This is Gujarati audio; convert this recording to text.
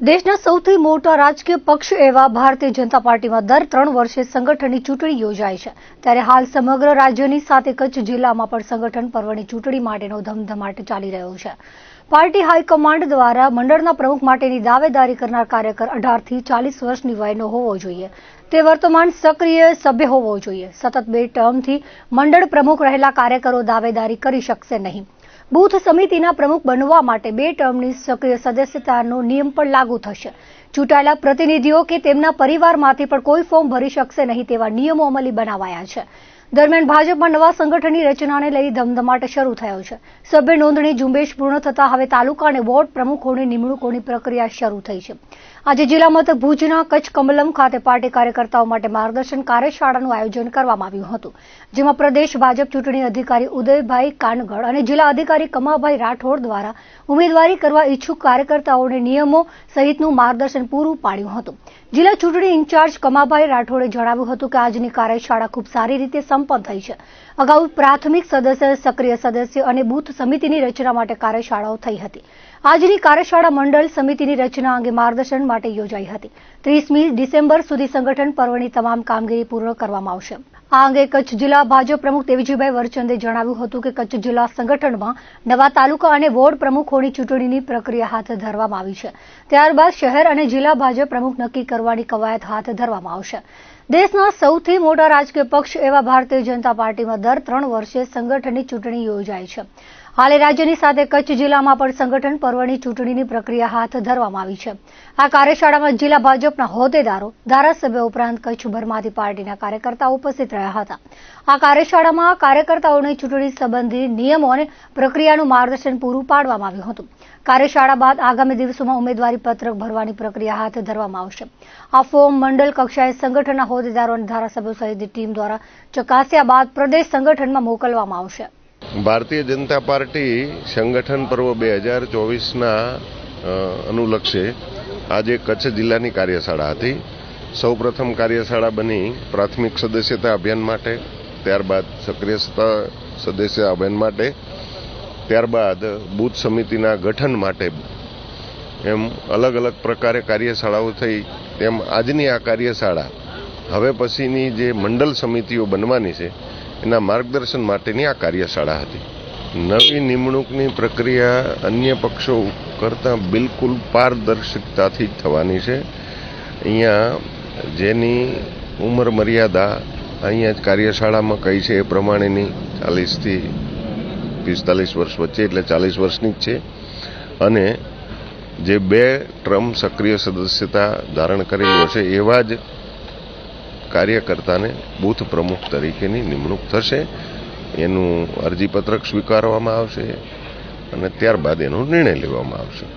દેશના સૌથી મોટા રાજકીય પક્ષ એવા ભારતીય જનતા પાર્ટીમાં દર 3 વર્ષે સંગઠનની ચૂંટણી યોજાય છે, ત્યારે હાલ સમગ્ર રાજ્યની સાથે કચ્છ જિલ્લામાં પણ સંગઠન પર્વની ચૂંટણી માટેનો ધમધમાટ ચાલી રહ્યો છે. પાર્ટી હાઈકમાન્ડ દ્વારા મંડળના પ્રમુખ માટેની દાવેદારી કરનાર કાર્યકર 18 થી 40 વર્ષની વયનો હોવો જોઈએ. તે વર્તમાન સક્રિય સભ્ય હોવો જોઈએ. સતત 2 ટર્મથી મંડળ પ્રમુખ રહેલા કાર્યકરો દાવેદારી કરી શકશે નહીં. બૂથ સમિતિના પ્રમુખ બનવા માટે 2 ટર્મની સક્રિય સદસ્યતાનો નિયમ પણ લાગુ થશે. ચૂંટાયેલા પ્રતિનિધિઓ કે તેમના પરિવારમાંથી પણ કોઈ ફોર્મ ભરી શકશે નહીં તેવા નિયમો અમલી બનાવાયા છે. દરમિયાન ભાજપમાં નવા સંગઠનની રચનાને લઈ ધમધમાટ શરૂ થયો છે. સભ્ય નોંધણી ઝુંબેશ પૂર્ણ થતા હવે તાલુકા અને વોર્ડ પ્રમુખોની નિમણૂકોની પ્રક્રિયા શરૂ થઈ છે. આજે જિલ્લા મથક ભુજના કચ્છ કમલમ ખાતે પાર્ટી કાર્યકર્તાઓ માટે માર્ગદર્શન કાર્યશાળાનું આયોજન કરવામાં આવ્યું હતું, જેમાં પ્રદેશ ભાજપ ચૂંટણી અધિકારી ઉદયભાઈ કાનગડ અને જિલ્લા અધિકારી કમાભાઈ રાઠોડ દ્વારા ઉમેદવારી કરવા ઈચ્છુક કાર્યકર્તાઓને નિયમો સહિતનું માર્ગદર્શન પૂરું પાડ્યું હતું. જિલ્લા ચૂંટણી ઇન્ચાર્જ કમાભાઈ રાઠોડે જણાવ્યું હતું કે આજની કાર્યશાળા ખૂબ સારી રીતે સંપન્ન થઈ છે. અગાઉ પ્રાથમિક સદસ્ય, સક્રિય સદસ્ય અને બૂથ સમિતિની રચના માટે કાર્યશાળાઓ થઈ હતી. આજની કાર્યશાળા મંડળ સમિતિની રચના અંગે માર્ગદર્શન માટે યોજાઈ હતી. 30મી ડિસેમ્બર સુધી સંગઠન પર્વની તમામ કામગીરી પૂર્ણ કરવામાં આવશે. આ અંગે કચ્છ જિલ્લા ભાજપ પ્રમુખ દેવજીભાઈ વરચંદે જણાવ્યું હતું કે કચ્છ જિલ્લા સંગઠનમાં નવા તાલુકા અને વોર્ડ પ્રમુખોની ચૂંટણીની પ્રક્રિયા હાથ ધરવામાં આવી છે. ત્યારબાદ શહેર અને જિલ્લા ભાજપ પ્રમુખ નક્કી કરવાની કવાયત હાથ ધરવામાં આવશે. દેશના સૌથી મોટા રાજકીય પક્ષ એવા ભારતીય જનતા પાર્ટીમાં દર 3 વર્ષે સંગઠનની ચૂંટણી યોજાય છે. હાલે રાજ્યની સાથે કચ્છ જિલ્લામાં પણ સંગઠન પર્વની ચૂંટણીની પ્રક્રિયા હાથ ધરવામાં આવી છે. આ કાર્યશાળામાં જિલ્લા ભાજપના હોદ્દેદારો, ધારાસભ્યો ઉપરાંત કચ્છભરમાંથી પાર્ટીના કાર્યકર્તાઓ ઉપસ્થિત રહ્યા હતા. આ કાર્યશાળામાં કાર્યકર્તાઓને ચૂંટણી સંબંધી નિયમો અને પ્રક્રિયાનું માર્ગદર્શન પૂરું પાડવામાં આવ્યું હતું. કાર્યશાળા બાદ આગામી દિવસોમાં ઉમેદવારી પત્રક ભરવાની પ્રક્રિયા હાથ ધરવામાં આવશે. આ ફોર્મ મંડળ કક્ષાએ સંગઠનના હોદ્દેદારો અને ધારાસભ્યો સહિતની ટીમ દ્વારા ચકાસ્યા બાદ પ્રદેશ સંગઠનમાં મોકલવામાં આવશે. ભારતીય જનતા પાર્ટી સંગઠન પર્વ 2024ના અનુલક્ષે આજે કચ્છ જિલ્લાની કાર્યશાળા હતી. સૌપ્રથમ કાર્યશાળા બની પ્રાથમિક સદસ્યતા અભિયાન માટે, ત્યારબાદ સક્રિય સદસ્ય અભિયાન માટે, ત્યારબાદ બૂથ સમિતિના ગઠન માટે, એમ અલગ અલગ પ્રકારે કાર્યશાળાઓ થઈ. તેમ આજની આ કાર્યશાળા હવે પછીની જે મંડળ સમિતિઓ બનવાની છે એના માર્ગદર્શન માટેની આ કાર્યશાળા હતી. નવી નિમણૂકની પ્રક્રિયા અન્ય પક્ષો કરતાં બિલકુલ પારદર્શકતાથી જ થવાની છે. અહીંયા જેની ઉંમર મર્યાદા અહીંયા જ કાર્યશાળામાં કઈ છે એ પ્રમાણેની 40 થી 45 વર્ષ વચ્ચે, એટલે 40 વર્ષની જ છે. અને જે 2 ટર્મ સક્રિય સદસ્યતા ધારણ કરેલું હશે એવા જ કાર્યકર્તાને બૂથ પ્રમુખ તરીકેની નિમણૂક થશે. એનું અરજીપત્રક સ્વીકારવામાં આવશે અને ત્યારબાદ એનો નિર્ણય લેવામાં આવશે.